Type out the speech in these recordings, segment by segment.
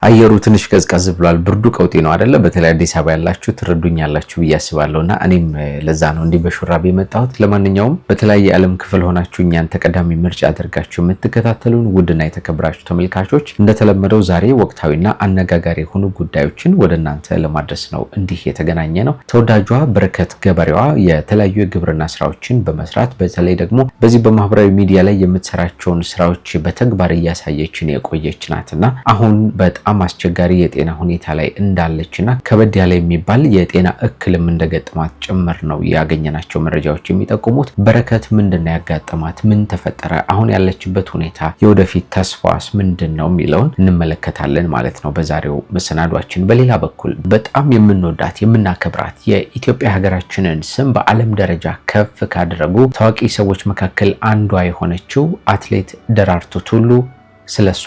አየሩ ትንሽ ቀዝቀዝ ብሏል። ብርዱ ቀውጤ ነው አይደለ? በተለይ አዲስ አበባ ያላችሁ ትረዱኛላችሁ ብያስባለሁና እኔም ለዛ ነው እንዲህ በሹራብ የመጣሁት። ለማንኛውም በተለያየ ዓለም ክፍል ሆናችሁ እኛን ተቀዳሚ ምርጫ አድርጋችሁ የምትከታተሉን ውድና የተከበራችሁ ተመልካቾች እንደተለመደው ዛሬ ወቅታዊና አነጋጋሪ የሆኑ ጉዳዮችን ወደ እናንተ ለማድረስ ነው እንዲህ የተገናኘ ነው። ተወዳጇ በረከት ገበሬዋ የተለያዩ የግብርና ስራዎችን በመስራት በተለይ ደግሞ በዚህ በማህበራዊ ሚዲያ ላይ የምትሰራቸውን ስራዎች በተግባር እያሳየችን የቆየች ናትና አሁን በጣም አስቸጋሪ የጤና ሁኔታ ላይ እንዳለችና ከበድ ያለ የሚባል የጤና እክልም እንደገጠማት ጭምር ነው ያገኘናቸው መረጃዎች የሚጠቁሙት። በረከት ምንድነው ያጋጠማት? ምን ተፈጠረ? አሁን ያለችበት ሁኔታ፣ የወደፊት ተስፋስ ምንድነው የሚለውን እንመለከታለን ማለት ነው በዛሬው መሰናዷችን። በሌላ በኩል በጣም የምንወዳት የምናከብራት የኢትዮጵያ ሀገራችንን ስም በዓለም ደረጃ ከፍ ካደረጉ ታዋቂ ሰዎች መካከል አንዷ የሆነችው አትሌት ደራርቱ ቱሉ ስለሷ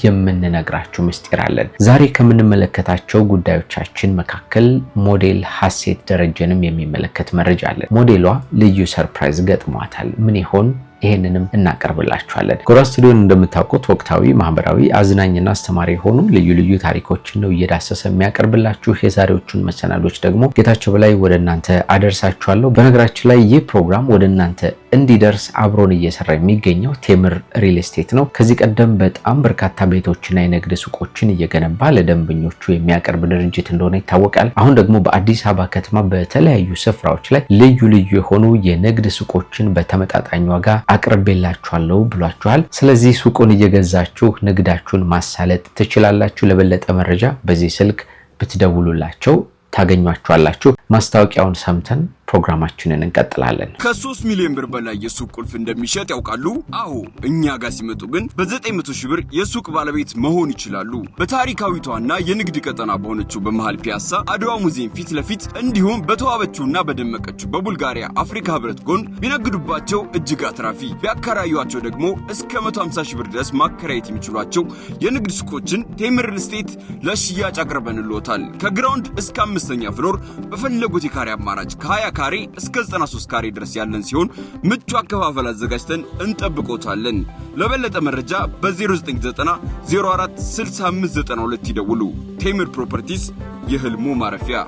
የምንነግራችሁ ምስጢር አለን። ዛሬ ከምንመለከታቸው ጉዳዮቻችን መካከል ሞዴል ሀሴት ደረጀንም የሚመለከት መረጃ አለን። ሞዴሏ ልዩ ሰርፕራይዝ ገጥሟታል። ምን ይሆን? ይሄንንም እናቀርብላችኋለን። ጎራ ስቱዲዮን እንደምታውቁት ወቅታዊ፣ ማህበራዊ፣ አዝናኝና አስተማሪ የሆኑ ልዩ ልዩ ታሪኮችን ነው እየዳሰሰ የሚያቀርብላችሁ። የዛሬዎቹን መሰናዶች ደግሞ ጌታቸው በላይ ወደ እናንተ አደርሳችኋለሁ። በነገራችን ላይ ይህ ፕሮግራም ወደ እናንተ እንዲደርስ አብሮን እየሰራ የሚገኘው ቴምር ሪል ስቴት ነው። ከዚህ ቀደም በጣም በርካታ ቤቶችና የንግድ ሱቆችን እየገነባ ለደንበኞቹ የሚያቀርብ ድርጅት እንደሆነ ይታወቃል። አሁን ደግሞ በአዲስ አበባ ከተማ በተለያዩ ስፍራዎች ላይ ልዩ ልዩ የሆኑ የንግድ ሱቆችን በተመጣጣኝ ዋጋ አቅርቤላችኋለሁ ብሏችኋል። ስለዚህ ሱቁን እየገዛችሁ ንግዳችሁን ማሳለጥ ትችላላችሁ። ለበለጠ መረጃ በዚህ ስልክ ብትደውሉላቸው ታገኟቸዋላችሁ። ማስታወቂያውን ሰምተን ፕሮግራማችንን እንቀጥላለን። ከ3 ሚሊዮን ብር በላይ የሱቅ ቁልፍ እንደሚሸጥ ያውቃሉ? አዎ፣ እኛ ጋር ሲመጡ ግን በ900 ሺህ ብር የሱቅ ባለቤት መሆን ይችላሉ። በታሪካዊቷና የንግድ ቀጠና በሆነችው በመሃል ፒያሳ አድዋ ሙዚየም ፊት ለፊት እንዲሁም በተዋበችውና በደመቀችው በቡልጋሪያ አፍሪካ ህብረት ጎን ቢነግዱባቸው እጅግ አትራፊ፣ ቢያከራዩአቸው ደግሞ እስከ 150 ሺህ ብር ድረስ ማከራየት የሚችሏቸው የንግድ ሱቆችን ቴምር ሪል ስቴት ለሽያጭ አቅርበንልዎታል። ከግራውንድ እስከ 5ኛ ፍሎር በፈለጉት የካሬ አማራጭ ከ20 ካሬ እስከ 93 ካሬ ድረስ ያለን ሲሆን ምቹ አከፋፈል አዘጋጅተን እንጠብቆታለን። ለበለጠ መረጃ በ0990 04 6592 ይደውሉ። ቴምር ፕሮፐርቲስ፣ የህልሙ ማረፊያ።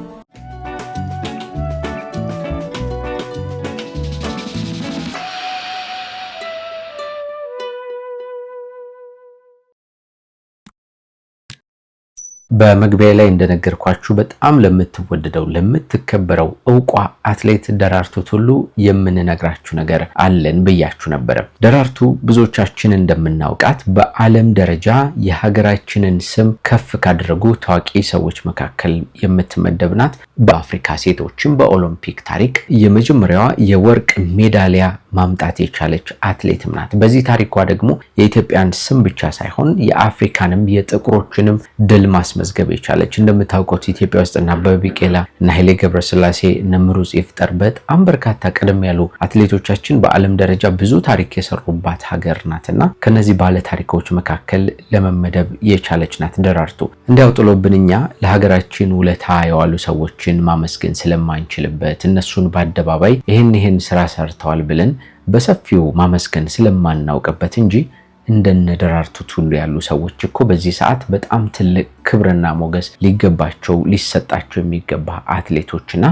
በመግቢያ ላይ እንደነገርኳችሁ በጣም ለምትወደደው ለምትከበረው ዕውቋ አትሌት ደራርቱ ቱሉ የምንነግራችሁ ነገር አለን ብያችሁ ነበር። ደራርቱ ብዙዎቻችን እንደምናውቃት በዓለም ደረጃ የሀገራችንን ስም ከፍ ካደረጉ ታዋቂ ሰዎች መካከል የምትመደብ ናት። በአፍሪካ ሴቶችም በኦሎምፒክ ታሪክ የመጀመሪያዋ የወርቅ ሜዳሊያ ማምጣት የቻለች አትሌትም ናት። በዚህ ታሪኳ ደግሞ የኢትዮጵያን ስም ብቻ ሳይሆን የአፍሪካንም የጥቁሮችንም ድል ማስመዝገብ የቻለች። እንደምታውቁት ኢትዮጵያ ውስጥ እና አበበ ቢቂላ እና ኃይሌ ገብረስላሴ እና ምሩጽ ይፍጠር በጣም በርካታ ቀደም ያሉ አትሌቶቻችን በዓለም ደረጃ ብዙ ታሪክ የሰሩባት ሀገር ናትና ከነዚህ ባለ ታሪኮች መካከል ለመመደብ የቻለች ናት ደራርቱ። እንዲያው ጥሎብን እኛ ለሀገራችን ውለታ የዋሉ ሰዎችን ማመስገን ስለማንችልበት እነሱን በአደባባይ ይህን ስራ ሰርተዋል ብለን በሰፊው ማመስገን ስለማናውቅበት እንጂ እንደነ ደራርቱ ቱሉ ያሉ ሰዎች እኮ በዚህ ሰዓት በጣም ትልቅ ክብርና ሞገስ ሊገባቸው ሊሰጣቸው የሚገባ አትሌቶችና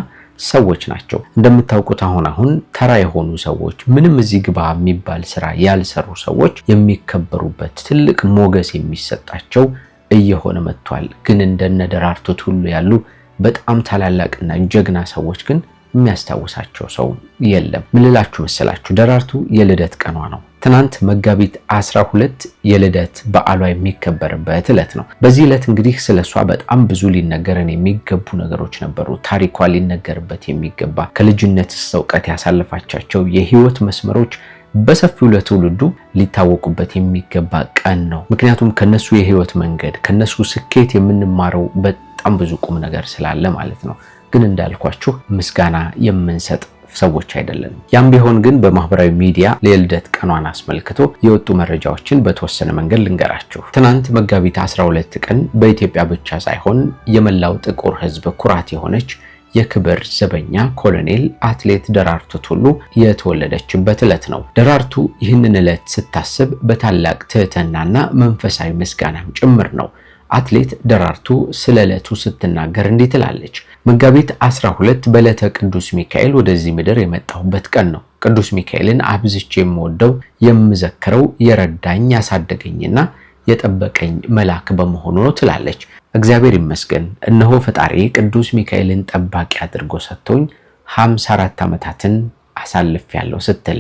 ሰዎች ናቸው። እንደምታውቁት አሁን ተራ የሆኑ ሰዎች ምንም እዚህ ግባ የሚባል ስራ ያልሰሩ ሰዎች የሚከበሩበት ትልቅ ሞገስ የሚሰጣቸው እየሆነ መጥቷል። ግን እንደነ ደራርቱ ቱሉ ያሉ በጣም ታላላቅና ጀግና ሰዎች ግን የሚያስታውሳቸው ሰው የለም። ምን ልላችሁ መሰላችሁ? ደራርቱ የልደት ቀኗ ነው። ትናንት መጋቢት 12 የልደት በዓሏ የሚከበርበት ዕለት ነው። በዚህ ዕለት እንግዲህ ስለሷ በጣም ብዙ ሊነገረን የሚገቡ ነገሮች ነበሩ። ታሪኳ ሊነገርበት የሚገባ ከልጅነት እስከ እውቀት ያሳለፋቻቸው የህይወት መስመሮች በሰፊው ለትውልዱ ሊታወቁበት የሚገባ ቀን ነው። ምክንያቱም ከነሱ የህይወት መንገድ ከነሱ ስኬት የምንማረው በጣም ብዙ ቁም ነገር ስላለ ማለት ነው። ግን እንዳልኳችሁ ምስጋና የምንሰጥ ሰዎች አይደለንም። ያም ቢሆን ግን በማህበራዊ ሚዲያ የልደት ቀኗን አስመልክቶ የወጡ መረጃዎችን በተወሰነ መንገድ ልንገራችሁ። ትናንት መጋቢት 12 ቀን በኢትዮጵያ ብቻ ሳይሆን የመላው ጥቁር ህዝብ ኩራት የሆነች የክብር ዘበኛ ኮሎኔል አትሌት ደራርቱ ቱሉ የተወለደችበት ዕለት ነው። ደራርቱ ይህንን ዕለት ስታስብ በታላቅ ትህትናና መንፈሳዊ ምስጋናም ጭምር ነው አትሌት ደራርቱ ስለ ዕለቱ ስትናገር እንዲህ ትላለች። መጋቢት 12 በዕለተ ቅዱስ ሚካኤል ወደዚህ ምድር የመጣሁበት ቀን ነው። ቅዱስ ሚካኤልን አብዝቼ የምወደው የምዘክረው የረዳኝ ያሳደገኝና የጠበቀኝ መልአክ በመሆኑ ነው ትላለች። እግዚአብሔር ይመስገን፣ እነሆ ፈጣሪ ቅዱስ ሚካኤልን ጠባቂ አድርጎ ሰጥቶኝ 54 ዓመታትን አሳልፌያለሁ ስትል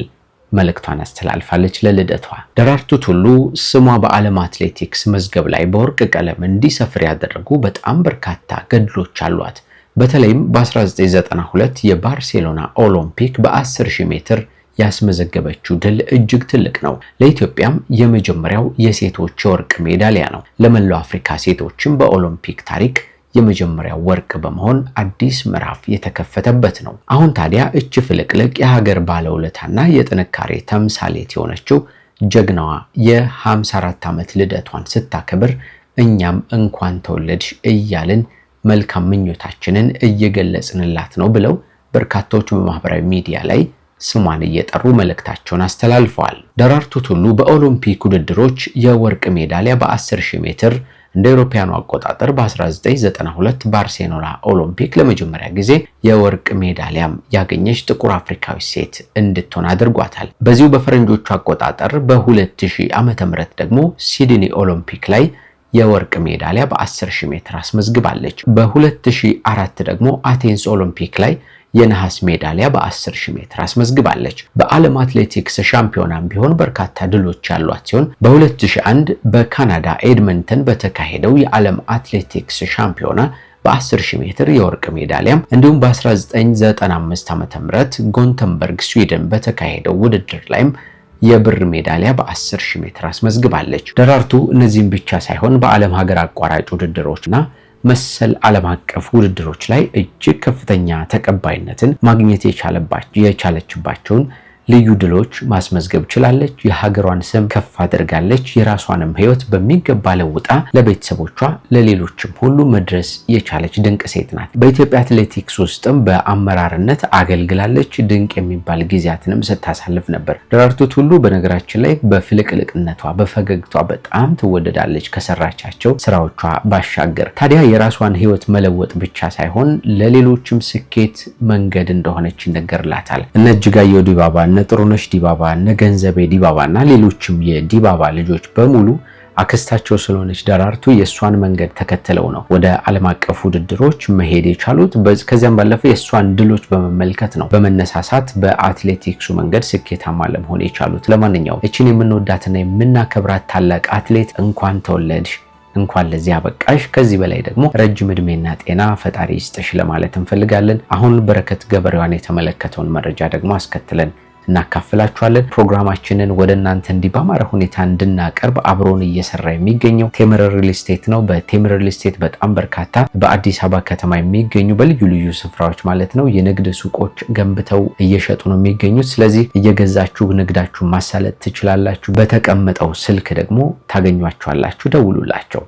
መልእክቷን አስተላልፋለች ለልደቷ። ደራርቱ ቱሉ ስሟ በዓለም አትሌቲክስ መዝገብ ላይ በወርቅ ቀለም እንዲሰፍር ያደረጉ በጣም በርካታ ገድሎች አሏት። በተለይም በ1992 የባርሴሎና ኦሎምፒክ በ10000 ሜትር ያስመዘገበችው ድል እጅግ ትልቅ ነው። ለኢትዮጵያም የመጀመሪያው የሴቶች የወርቅ ሜዳሊያ ነው። ለመላው አፍሪካ ሴቶችም በኦሎምፒክ ታሪክ የመጀመሪያው ወርቅ በመሆን አዲስ ምዕራፍ የተከፈተበት ነው። አሁን ታዲያ እች ፍልቅልቅ የሀገር ባለውለታና የጥንካሬ ተምሳሌት የሆነችው ጀግናዋ የ54 ዓመት ልደቷን ስታከብር እኛም እንኳን ተወለድሽ እያልን መልካም ምኞታችንን እየገለጽንላት ነው ብለው በርካታዎች በማህበራዊ ሚዲያ ላይ ስሟን እየጠሩ መልእክታቸውን አስተላልፈዋል። ደራርቱ ቱሉ በኦሎምፒክ ውድድሮች የወርቅ ሜዳሊያ በ10000 ሜትር እንደ አውሮፓውያኑ አቆጣጠር በ1992 ባርሴሎና ኦሎምፒክ ለመጀመሪያ ጊዜ የወርቅ ሜዳሊያም ያገኘች ጥቁር አፍሪካዊ ሴት እንድትሆን አድርጓታል። በዚሁ በፈረንጆቹ አቆጣጠር በ2000 ዓመተ ምህረት ደግሞ ሲድኒ ኦሎምፒክ ላይ የወርቅ ሜዳሊያ በ10000 ሜትር አስመዝግባለች። በ2004 ደግሞ አቴንስ ኦሎምፒክ ላይ የነሐስ ሜዳሊያ በ10000 ሜትር አስመዝግባለች። በዓለም አትሌቲክስ ሻምፒዮናም ቢሆን በርካታ ድሎች ያሏት ሲሆን በ2001 በካናዳ ኤድመንተን በተካሄደው የዓለም አትሌቲክስ ሻምፒዮና በ10000 ሜትር የወርቅ ሜዳሊያም እንዲሁም በ1995 ዓ.ም ጎንተንበርግ ስዊድን በተካሄደው ውድድር ላይም የብር ሜዳሊያ በ10000 ሜትር አስመዝግባለች። ደራርቱ እነዚህም ብቻ ሳይሆን በዓለም ሀገር አቋራጭ ውድድሮችና መሰል ዓለም አቀፍ ውድድሮች ላይ እጅግ ከፍተኛ ተቀባይነትን ማግኘት የቻለችባቸውን ልዩ ድሎች ማስመዝገብ ችላለች። የሀገሯን ስም ከፍ አድርጋለች። የራሷንም ሕይወት በሚገባ ለውጣ ለቤተሰቦቿ ለሌሎችም ሁሉ መድረስ የቻለች ድንቅ ሴት ናት። በኢትዮጵያ አትሌቲክስ ውስጥም በአመራርነት አገልግላለች። ድንቅ የሚባል ጊዜያትንም ስታሳልፍ ነበር። ደራርቱ ቱሉ በነገራችን ላይ በፍልቅልቅነቷ በፈገግቷ በጣም ትወደዳለች ከሰራቻቸው ስራዎቿ ባሻገር። ታዲያ የራሷን ሕይወት መለወጥ ብቻ ሳይሆን ለሌሎችም ስኬት መንገድ እንደሆነች ይነገርላታል። እነ እጅጋየሁ ዲባባ፣ እነ ጥሩነሽ ዲባባ፣ እነ ገንዘቤ ዲባባ እና ሌሎችም የዲባባ ልጆች በሙሉ አክስታቸው ስለሆነች ደራርቱ የእሷን መንገድ ተከትለው ነው ወደ ዓለም አቀፍ ውድድሮች መሄድ የቻሉት። ከዚያም ባለፈ የእሷን ድሎች በመመልከት ነው በመነሳሳት በአትሌቲክሱ መንገድ ስኬታማ ለመሆን የቻሉት። ለማንኛውም እችን የምንወዳትና የምናከብራት ታላቅ አትሌት እንኳን ተወለድሽ፣ እንኳን ለዚህ አበቃሽ። ከዚህ በላይ ደግሞ ረጅም ዕድሜና ጤና ፈጣሪ ይስጥሽ ለማለት እንፈልጋለን። አሁን በረከት ገበሬዋን የተመለከተውን መረጃ ደግሞ አስከትለን እናካፍላችኋለን። ፕሮግራማችንን ወደ እናንተ እንዲህ ባማረ ሁኔታ እንድናቀርብ አብሮን እየሰራ የሚገኘው ቴምር ሪል ስቴት ነው። በቴምር ሪል ስቴት በጣም በርካታ በአዲስ አበባ ከተማ የሚገኙ በልዩ ልዩ ስፍራዎች ማለት ነው የንግድ ሱቆች ገንብተው እየሸጡ ነው የሚገኙት። ስለዚህ እየገዛችሁ ንግዳችሁን ማሳለጥ ትችላላችሁ። በተቀመጠው ስልክ ደግሞ ታገኟቸዋላችሁ። ደውሉላቸው።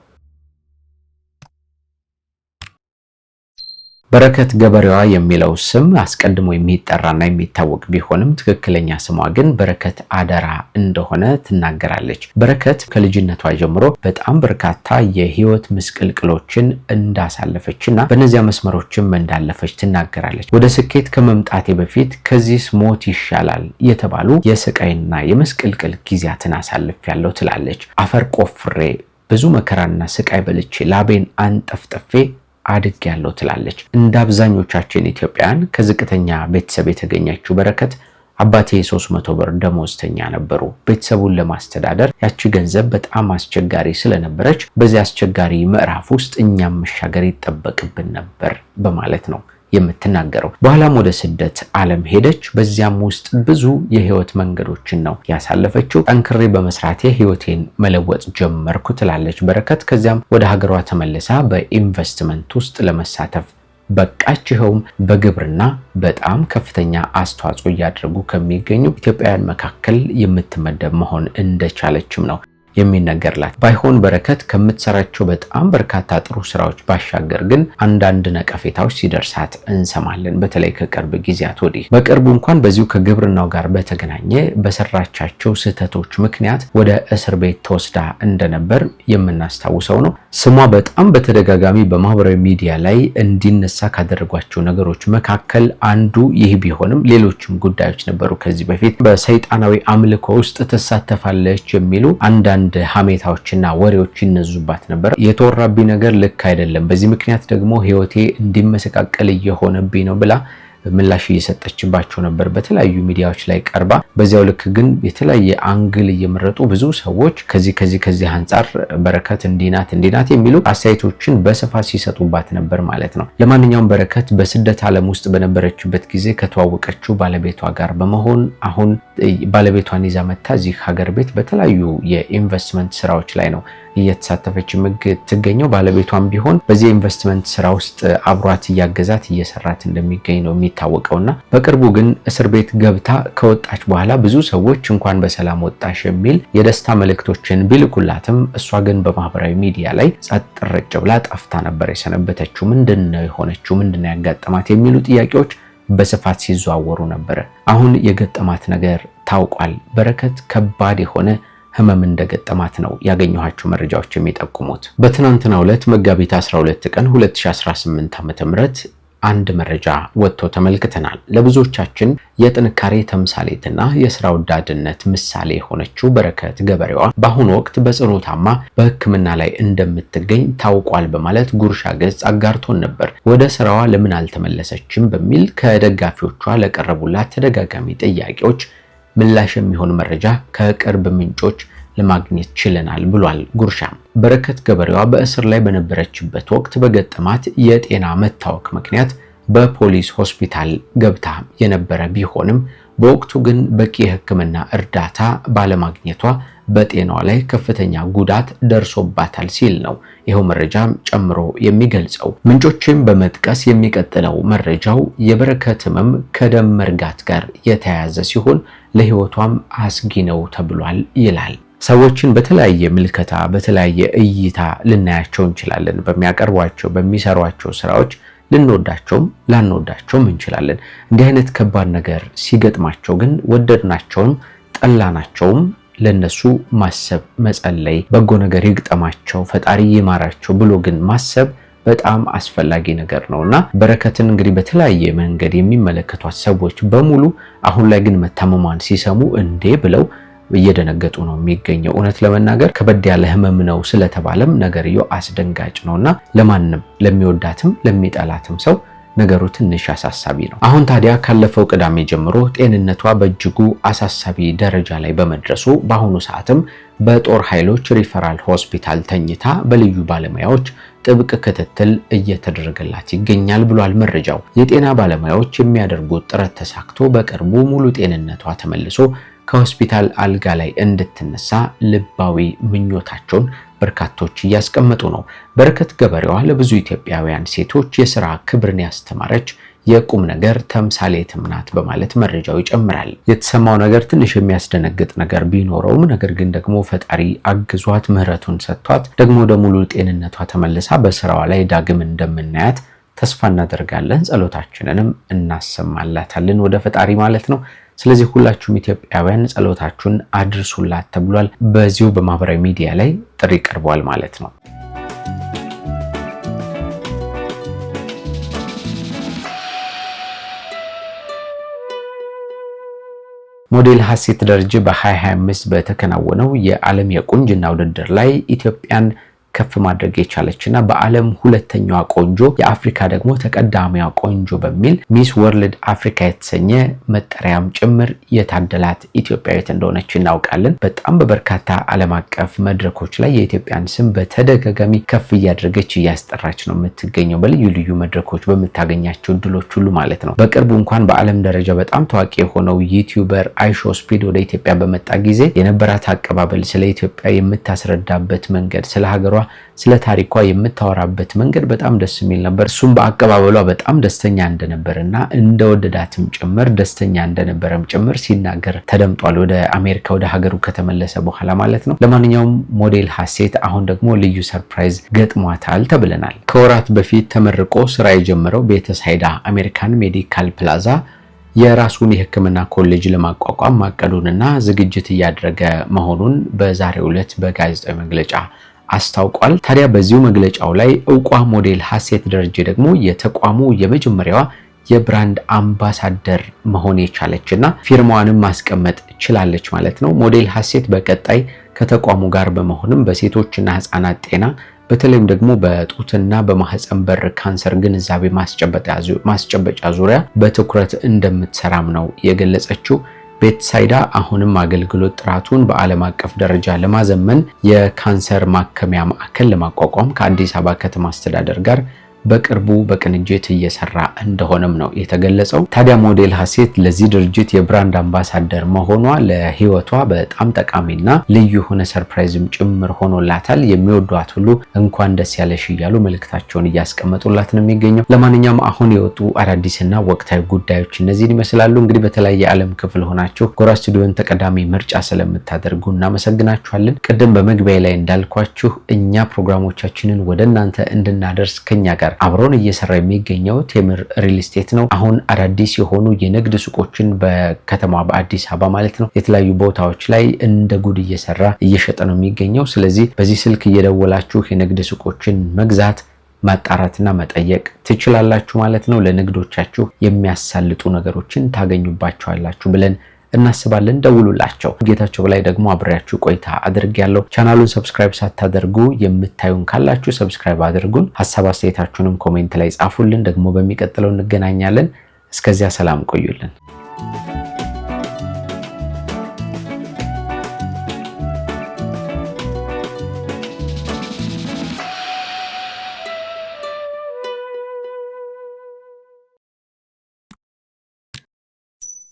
በረከት ገበሬዋ የሚለው ስም አስቀድሞ የሚጠራና የሚታወቅ ቢሆንም ትክክለኛ ስሟ ግን በረከት አደራ እንደሆነ ትናገራለች። በረከት ከልጅነቷ ጀምሮ በጣም በርካታ የህይወት ምስቅልቅሎችን እንዳሳለፈችና በእነዚያ መስመሮችም እንዳለፈች ትናገራለች። ወደ ስኬት ከመምጣቴ በፊት ከዚህ ሞት ይሻላል የተባሉ የስቃይና የመስቅልቅል ጊዜያትን አሳልፌያለሁ ትላለች። አፈር ቆፍሬ ብዙ መከራና ስቃይ በልቼ ላቤን አንጠፍጥፌ አድግ ያለው ትላለች። እንደ አብዛኞቻችን ኢትዮጵያውያን ከዝቅተኛ ቤተሰብ የተገኘችው በረከት አባቴ 300 ብር ደሞዝተኛ ነበሩ። ቤተሰቡን ለማስተዳደር ያቺ ገንዘብ በጣም አስቸጋሪ ስለነበረች በዚህ አስቸጋሪ ምዕራፍ ውስጥ እኛም መሻገር ይጠበቅብን ነበር በማለት ነው የምትናገረው። በኋላም ወደ ስደት ዓለም ሄደች። በዚያም ውስጥ ብዙ የህይወት መንገዶችን ነው ያሳለፈችው። ጠንክሬ በመስራቴ ህይወቴን መለወጥ ጀመርኩ ትላለች በረከት። ከዚያም ወደ ሀገሯ ተመልሳ በኢንቨስትመንት ውስጥ ለመሳተፍ በቃች። ይኸውም በግብርና በጣም ከፍተኛ አስተዋጽኦ እያደረጉ ከሚገኙ ኢትዮጵያውያን መካከል የምትመደብ መሆን እንደቻለችም ነው የሚነገርላት። ባይሆን በረከት ከምትሰራቸው በጣም በርካታ ጥሩ ስራዎች ባሻገር ግን አንዳንድ ነቀፌታዎች ሲደርሳት እንሰማለን። በተለይ ከቅርብ ጊዜያት ወዲህ በቅርቡ እንኳን በዚሁ ከግብርናው ጋር በተገናኘ በሰራቻቸው ስህተቶች ምክንያት ወደ እስር ቤት ተወስዳ እንደነበር የምናስታውሰው ነው። ስሟ በጣም በተደጋጋሚ በማህበራዊ ሚዲያ ላይ እንዲነሳ ካደረጓቸው ነገሮች መካከል አንዱ ይህ ቢሆንም ሌሎችም ጉዳዮች ነበሩ። ከዚህ በፊት በሰይጣናዊ አምልኮ ውስጥ ትሳተፋለች የሚሉ አንዳንድ ሀሜታዎችና ወሬዎች ይነዙባት ነበር። የተወራብኝ ነገር ልክ አይደለም፣ በዚህ ምክንያት ደግሞ ህይወቴ እንዲመሰቃቀል እየሆነብኝ ነው ብላ ምላሽ እየሰጠችባቸው ነበር በተለያዩ ሚዲያዎች ላይ ቀርባ። በዚያው ልክ ግን የተለያየ አንግል እየመረጡ ብዙ ሰዎች ከዚህ አንጻር በረከት እንዲናት የሚሉ አስተያየቶችን በስፋት ሲሰጡባት ነበር ማለት ነው። ለማንኛውም በረከት በስደት ዓለም ውስጥ በነበረችበት ጊዜ ከተዋወቀችው ባለቤቷ ጋር በመሆን አሁን ባለቤቷን ይዛ መታ እዚህ ሀገር ቤት በተለያዩ የኢንቨስትመንት ስራዎች ላይ ነው እየተሳተፈች የምትገኘው። ባለቤቷም ቢሆን በዚህ ኢንቨስትመንት ስራ ውስጥ አብሯት እያገዛት እየሰራት እንደሚገኝ ነው የሚታወቀውና በቅርቡ ግን እስር ቤት ገብታ ከወጣች በኋላ ብዙ ሰዎች እንኳን በሰላም ወጣሽ የሚል የደስታ መልእክቶችን ቢልኩላትም እሷ ግን በማህበራዊ ሚዲያ ላይ ጸጥ ረጭ ብላ ጠፍታ ነበር የሰነበተችው። ምንድነው የሆነችው? ምንድነው ያጋጠማት? የሚሉ ጥያቄዎች በስፋት ሲዘዋወሩ ነበር። አሁን የገጠማት ነገር ታውቋል። በረከት ከባድ የሆነ ህመም እንደገጠማት ነው ያገኘኋቸው መረጃዎች የሚጠቁሙት። በትናንትናው ዕለት መጋቢት 12 ቀን 2018 ዓ.ም አንድ መረጃ ወጥቶ ተመልክተናል። ለብዙዎቻችን የጥንካሬ ተምሳሌትና የሥራ ወዳድነት ምሳሌ የሆነችው በረከት ገበሬዋ በአሁኑ ወቅት በጽኑ ታማ በሕክምና ላይ እንደምትገኝ ታውቋል በማለት ጉርሻ ገጽ አጋርቶን ነበር። ወደ ስራዋ ለምን አልተመለሰችም በሚል ከደጋፊዎቿ ለቀረቡላት ተደጋጋሚ ጥያቄዎች ምላሽ የሚሆን መረጃ ከቅርብ ምንጮች ለማግኘት ችለናል ብሏል ጉርሻም። በረከት ገበሬዋ በእስር ላይ በነበረችበት ወቅት በገጠማት የጤና መታወክ ምክንያት በፖሊስ ሆስፒታል ገብታ የነበረ ቢሆንም በወቅቱ ግን በቂ የሕክምና እርዳታ ባለማግኘቷ በጤናዋ ላይ ከፍተኛ ጉዳት ደርሶባታል ሲል ነው ይኸው መረጃም ጨምሮ የሚገልጸው። ምንጮችን በመጥቀስ የሚቀጥለው መረጃው የበረከት ህመም ከደም መርጋት ጋር የተያያዘ ሲሆን ለህይወቷም አስጊ ነው ተብሏል ይላል። ሰዎችን በተለያየ ምልከታ በተለያየ እይታ ልናያቸው እንችላለን። በሚያቀርቧቸው በሚሰሯቸው ስራዎች ልንወዳቸውም ላንወዳቸውም እንችላለን። እንዲህ አይነት ከባድ ነገር ሲገጥማቸው ግን ወደድናቸውም ጠላናቸውም ለነሱ ማሰብ፣ መጸለይ፣ በጎ ነገር ይግጠማቸው፣ ፈጣሪ ይማራቸው ብሎ ግን ማሰብ በጣም አስፈላጊ ነገር ነውና በረከትን እንግዲህ በተለያየ መንገድ የሚመለከቷት ሰዎች በሙሉ አሁን ላይ ግን መታመሟን ሲሰሙ እንዴ ብለው እየደነገጡ ነው የሚገኘው። እውነት ለመናገር ከበድ ያለ ህመም ነው ስለተባለም ነገርየው አስደንጋጭ ነውና ለማንም ለሚወዳትም ለሚጠላትም ሰው ነገሩ ትንሽ አሳሳቢ ነው። አሁን ታዲያ ካለፈው ቅዳሜ ጀምሮ ጤንነቷ በእጅጉ አሳሳቢ ደረጃ ላይ በመድረሱ በአሁኑ ሰዓትም በጦር ኃይሎች ሪፈራል ሆስፒታል ተኝታ በልዩ ባለሙያዎች ጥብቅ ክትትል እየተደረገላት ይገኛል ብሏል መረጃው። የጤና ባለሙያዎች የሚያደርጉት ጥረት ተሳክቶ በቅርቡ ሙሉ ጤንነቷ ተመልሶ ከሆስፒታል አልጋ ላይ እንድትነሳ ልባዊ ምኞታቸውን በርካቶች እያስቀመጡ ነው። በረከት ገበሬዋ ለብዙ ኢትዮጵያውያን ሴቶች የሥራ ክብርን ያስተማረች የቁም ነገር ተምሳሌትም ናት በማለት መረጃው ይጨምራል። የተሰማው ነገር ትንሽ የሚያስደነግጥ ነገር ቢኖረውም ነገር ግን ደግሞ ፈጣሪ አግዟት ምህረቱን ሰጥቷት ደግሞ ወደ ሙሉ ጤንነቷ ተመልሳ በስራዋ ላይ ዳግም እንደምናያት ተስፋ እናደርጋለን። ጸሎታችንንም እናሰማላታለን ወደ ፈጣሪ ማለት ነው። ስለዚህ ሁላችሁም ኢትዮጵያውያን ጸሎታችሁን አድርሱላት ተብሏል። በዚሁ በማህበራዊ ሚዲያ ላይ ጥሪ ቀርቧል ማለት ነው። ሞዴል ሀሴት ደረጀ በ2025 በተከናወነው የዓለም የቁንጅና ውድድር ላይ ኢትዮጵያን ከፍ ማድረግ የቻለችና በዓለም ሁለተኛዋ ቆንጆ የአፍሪካ ደግሞ ተቀዳሚዋ ቆንጆ በሚል ሚስ ወርልድ አፍሪካ የተሰኘ መጠሪያም ጭምር የታደላት ኢትዮጵያዊት እንደሆነች እናውቃለን። በጣም በበርካታ ዓለም አቀፍ መድረኮች ላይ የኢትዮጵያን ስም በተደጋጋሚ ከፍ እያደረገች እያስጠራች ነው የምትገኘው በልዩ ልዩ መድረኮች በምታገኛቸው እድሎች ሁሉ ማለት ነው። በቅርቡ እንኳን በዓለም ደረጃ በጣም ታዋቂ የሆነው ዩቲዩበር አይሾ ስፒድ ወደ ኢትዮጵያ በመጣ ጊዜ የነበራት አቀባበል ስለ ኢትዮጵያ የምታስረዳበት መንገድ ስለ ሀገሯ ስለ ታሪኳ የምታወራበት መንገድ በጣም ደስ የሚል ነበር። እሱም በአቀባበሏ በጣም ደስተኛ እንደነበርና እንደወደዳትም ጭምር ደስተኛ እንደነበረም ጭምር ሲናገር ተደምጧል። ወደ አሜሪካ ወደ ሀገሩ ከተመለሰ በኋላ ማለት ነው። ለማንኛውም ሞዴል ሀሴት አሁን ደግሞ ልዩ ሰርፕራይዝ ገጥሟታል ተብለናል። ከወራት በፊት ተመርቆ ስራ የጀመረው ቤተሳይዳ አሜሪካን ሜዲካል ፕላዛ የራሱን የሕክምና ኮሌጅ ለማቋቋም ማቀዱንና ዝግጅት እያደረገ መሆኑን በዛሬው ዕለት በጋዜጣዊ መግለጫ አስታውቋል። ታዲያ በዚሁ መግለጫው ላይ ዕውቋ ሞዴል ሀሴት ደረጀ ደግሞ የተቋሙ የመጀመሪያዋ የብራንድ አምባሳደር መሆን የቻለችና ፊርማዋንም ማስቀመጥ ችላለች ማለት ነው። ሞዴል ሀሴት በቀጣይ ከተቋሙ ጋር በመሆንም በሴቶችና ህፃናት ጤና በተለይም ደግሞ በጡትና በማህፀን በር ካንሰር ግንዛቤ ማስጨበጫ ዙሪያ በትኩረት እንደምትሰራም ነው የገለጸችው። ቤተሳይዳ አሁንም አገልግሎት ጥራቱን በዓለም አቀፍ ደረጃ ለማዘመን የካንሰር ማከሚያ ማዕከል ለማቋቋም ከአዲስ አበባ ከተማ አስተዳደር ጋር በቅርቡ በቅንጅት እየሰራ እንደሆነም ነው የተገለጸው። ታዲያ ሞዴል ሀሴት ለዚህ ድርጅት የብራንድ አምባሳደር መሆኗ ለህይወቷ በጣም ጠቃሚና ልዩ የሆነ ሰርፕራይዝም ጭምር ሆኖላታል። የሚወዷት ሁሉ እንኳን ደስ ያለሽ እያሉ መልእክታቸውን እያስቀመጡላት ነው የሚገኘው። ለማንኛውም አሁን የወጡ አዳዲስና ወቅታዊ ጉዳዮች እነዚህን ይመስላሉ። እንግዲህ በተለያየ ዓለም ክፍል ሆናችሁ ጎራ ስቱዲዮን ተቀዳሚ ምርጫ ስለምታደርጉ እናመሰግናችኋለን። ቅድም በመግቢያ ላይ እንዳልኳችሁ እኛ ፕሮግራሞቻችንን ወደ እናንተ እንድናደርስ ከኛ ጋር አብሮን እየሰራ የሚገኘው ቴምር ሪል ስቴት ነው። አሁን አዳዲስ የሆኑ የንግድ ሱቆችን በከተማ በአዲስ አበባ ማለት ነው የተለያዩ ቦታዎች ላይ እንደ ጉድ እየሸጠ ነው የሚገኘው። ስለዚህ በዚህ ስልክ እየደወላችሁ የንግድ ሱቆችን መግዛት ማጣራትና መጠየቅ ትችላላችሁ ማለት ነው። ለንግዶቻችሁ የሚያሳልጡ ነገሮችን ታገኙባቸዋላችሁ ብለን እናስባለን። ደውሉላቸው። ጌታቸው በላይ ደግሞ አብሬያችሁ ቆይታ አድርጌያለሁ። ቻናሉን ሰብስክራይብ ሳታደርጉ የምታዩን ካላችሁ ሰብስክራይብ አድርጉን። ሐሳብ አስተያየታችሁንም ኮሜንት ላይ ጻፉልን። ደግሞ በሚቀጥለው እንገናኛለን። እስከዚያ ሰላም ቆዩልን።